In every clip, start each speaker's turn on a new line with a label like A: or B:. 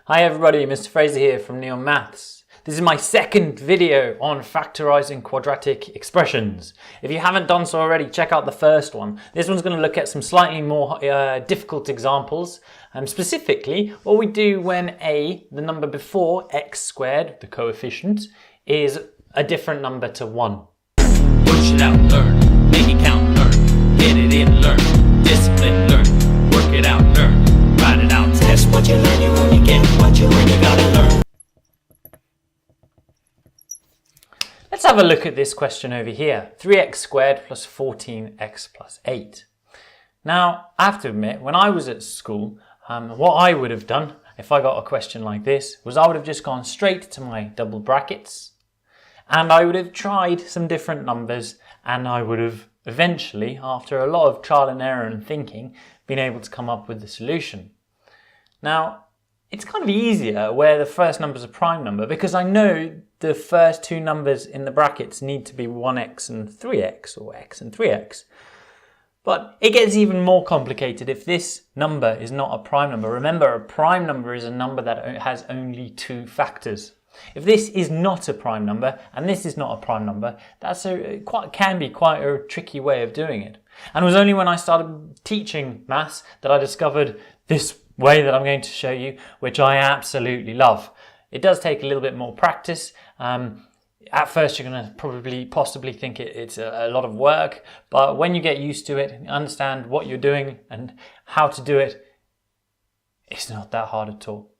A: Hi everybody, Mr Fraser here from Neon Maths. This is my second video on factorising quadratic expressions. If you haven't done so already, check out the first one. This one's going to look at some slightly more difficult examples. Specifically, what we do when the number before x squared, the coefficient, is a different number to 1.
B: Push it out, learn. Make it count, learn. Get it in, learn. Discipline, learn. Work it out, learn. Write it out. Test what you learn, you only get what you learn, you gotta learn.
A: Let's have a look at this question over here. 3x squared plus 14x plus 8. Now, I have to admit, when I was at school, what I would have done if I got a question like this was I would have just gone straight to my double brackets and I would have tried some different numbers and I would have eventually, after a lot of trial and error and thinking, been able to come up with the solution. Now, it's kind of easier where the first number is a prime number because I know the first two numbers in the brackets need to be 1x and 3x or x and 3x. But it gets even more complicated if this number is not a prime number. Remember, a prime number is a number that has only two factors. If this is not a prime number and this is not a prime number, can be quite a tricky way of doing it. And it was only when I started teaching maths that I discovered this way that I'm going to show you, which I absolutely love. It does take a little bit more practice. At first you're going to possibly think it's a lot of work, but when you get used to it and understand what you're doing and how to do it, it's not that hard at all.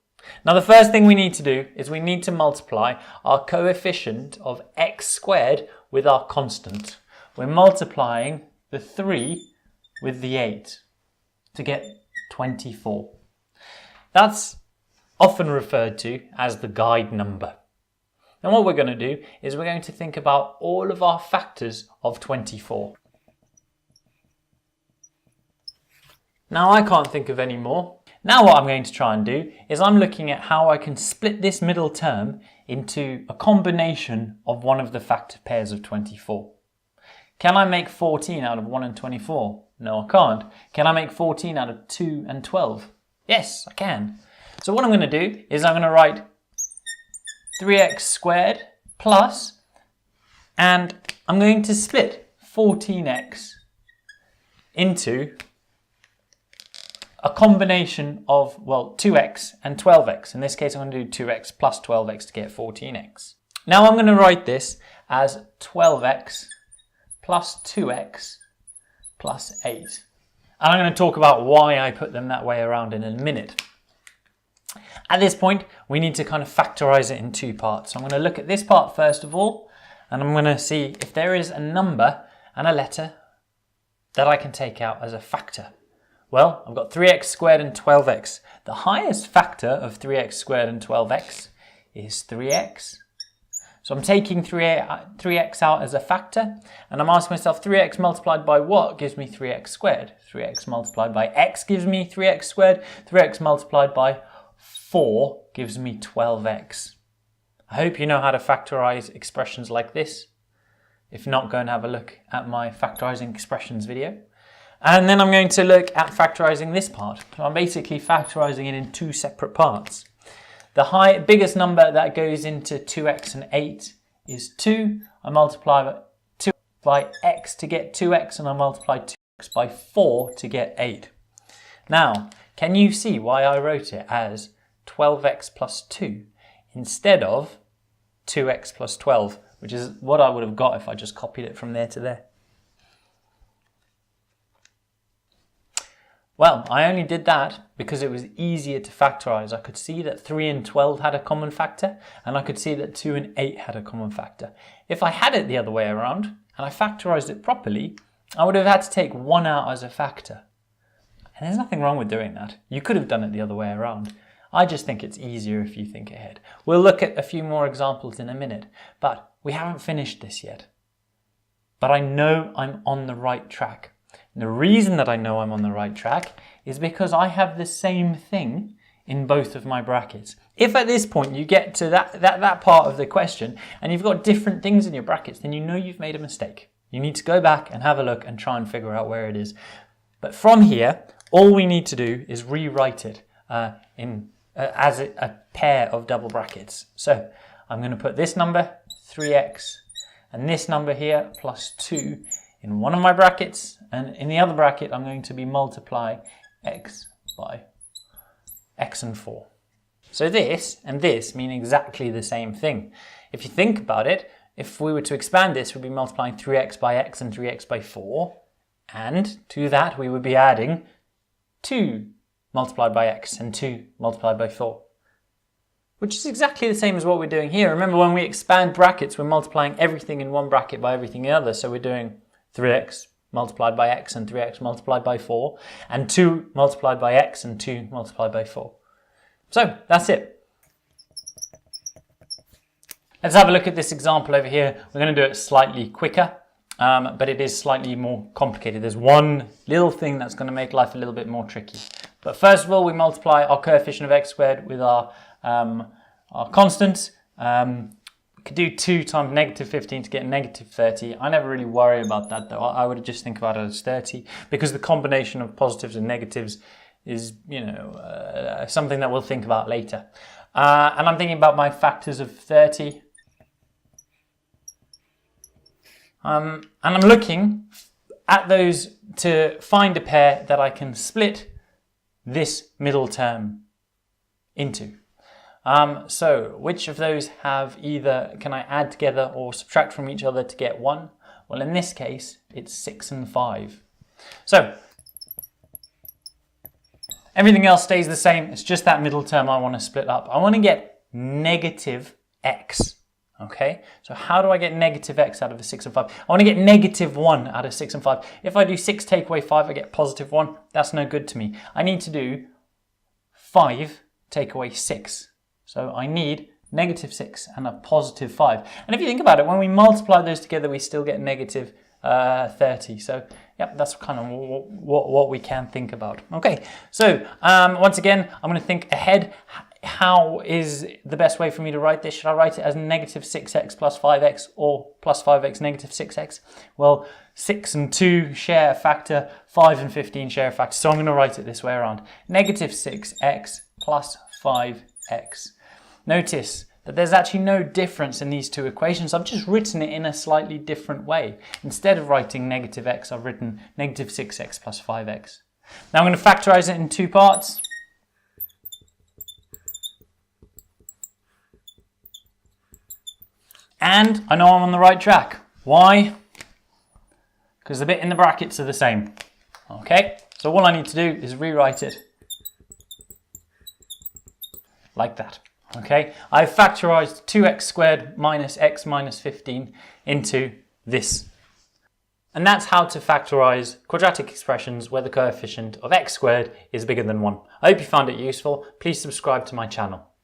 A: Now the first thing we need to do is we need to multiply our coefficient of x squared with our constant. We're multiplying the 3 with the 8 to get 24. That's often referred to as the guide number. And what we're going to do is we're going to think about all of our factors of 24. Now I can't think of any more. Now what I'm going to try and do is I'm looking at how I can split this middle term into a combination of one of the factor pairs of 24. Can I make 14 out of 1 and 24? No, I can't. Can I make 14 out of 2 and 12? Yes, I can. So what I'm going to do is I'm going to write 3x squared plus, and I'm going to split 14x into a combination of, well, 2x and 12x. In this case, I'm going to do 2x plus 12x to get 14x. Now I'm going to write this as 12x plus 2x plus 8. And I'm going to talk about why I put them that way around in a minute. At this point, we need to kind of factorize it in two parts. So I'm going to look at this part first of all, and I'm going to see if there is a number and a letter that I can take out as a factor. Well, I've got 3x squared and 12x. The highest factor of 3x squared and 12x is 3x. So I'm taking 3x out as a factor, and I'm asking myself 3x multiplied by what gives me 3x squared? 3x multiplied by x gives me 3x squared. 3x multiplied by 4 gives me 12x. I hope you know how to factorize expressions like this. If not, go and have a look at my factorizing expressions video. And then I'm going to look at factorizing this part. So I'm basically factorizing it in two separate parts. The biggest number that goes into 2x and 8 is 2. I multiply 2 by x to get 2x, and I multiply 2x by 4 to get 8. Now, can you see why I wrote it as 12x plus 2 instead of 2x plus 12, which is what I would have got if I just copied it from there to there? Well, I only did that because it was easier to factorize. I could see that 3 and 12 had a common factor, and I could see that 2 and 8 had a common factor. If I had it the other way around, and I factorized it properly, I would have had to take 1 out as a factor. And there's nothing wrong with doing that. You could have done it the other way around. I just think it's easier if you think ahead. We'll look at a few more examples in a minute, but we haven't finished this yet. But I know I'm on the right track. And the reason that I know I'm on the right track is because I have the same thing in both of my brackets. If at this point you get to that part of the question and you've got different things in your brackets, then you know you've made a mistake. You need to go back and have a look and try and figure out where it is. But from here, all we need to do is rewrite it in as a pair of double brackets. So I'm going to put this number, 3x, and this number here, plus 2, in one of my brackets, and in the other bracket I'm going to be multiplying x by x and 4. So this and this mean exactly the same thing. If you think about it, if we were to expand this, we'd be multiplying 3x by x and 3x by 4, and to that we would be adding 2 multiplied by x and 2 multiplied by 4. Which is exactly the same as what we're doing here. Remember, when we expand brackets, we're multiplying everything in one bracket by everything in the other. So we're doing 3x multiplied by x and 3x multiplied by 4, and 2 multiplied by x and 2 multiplied by 4. So that's it. Let's have a look at this example over here. We're going to do it slightly quicker, but it is slightly more complicated. There's one little thing that's going to make life a little bit more tricky. But first of all, we multiply our coefficient of x squared with our constants. We could do 2 times negative 15 to get negative 30. I never really worry about that though. I would just think about it as 30, because the combination of positives and negatives is, something that we'll think about later. And I'm thinking about my factors of 30. And I'm looking at those to find a pair that I can split this middle term into. So which of those have either, can I add together or subtract from each other to get 1? Well, in this case, it's 6 and 5. So everything else stays the same. It's just that middle term I want to split up. I want to get negative x. Okay, so how do I get negative x out of a 6 and 5? I want to get negative 1 out of 6 and 5. If I do 6 take away 5, I get positive 1. That's no good to me. I need to do 5 take away 6. So I need negative 6 and a positive 5. And if you think about it, when we multiply those together, we still get negative 30. So yep, that's kind of what we can think about. Okay, so once again, I'm going to think ahead. How is the best way for me to write this? Should I write it as negative 6x plus 5x or plus 5x negative 6x? Well, 6 and 2 share a factor, 5 and 15 share a factor. So I'm going to write it this way around. Negative 6x plus 5x. Notice that there's actually no difference in these two equations. I've just written it in a slightly different way. Instead of writing negative x, I've written negative 6x plus 5x. Now I'm going to factorize it in 2 parts. And I know I'm on the right track. Why? Because the bit in the brackets are the same. Okay, so all I need to do is rewrite it like that. Okay, I've factorized 2x squared minus x minus 15 into this. And that's how to factorize quadratic expressions where the coefficient of x squared is bigger than 1. I hope you found it useful. Please subscribe to my channel.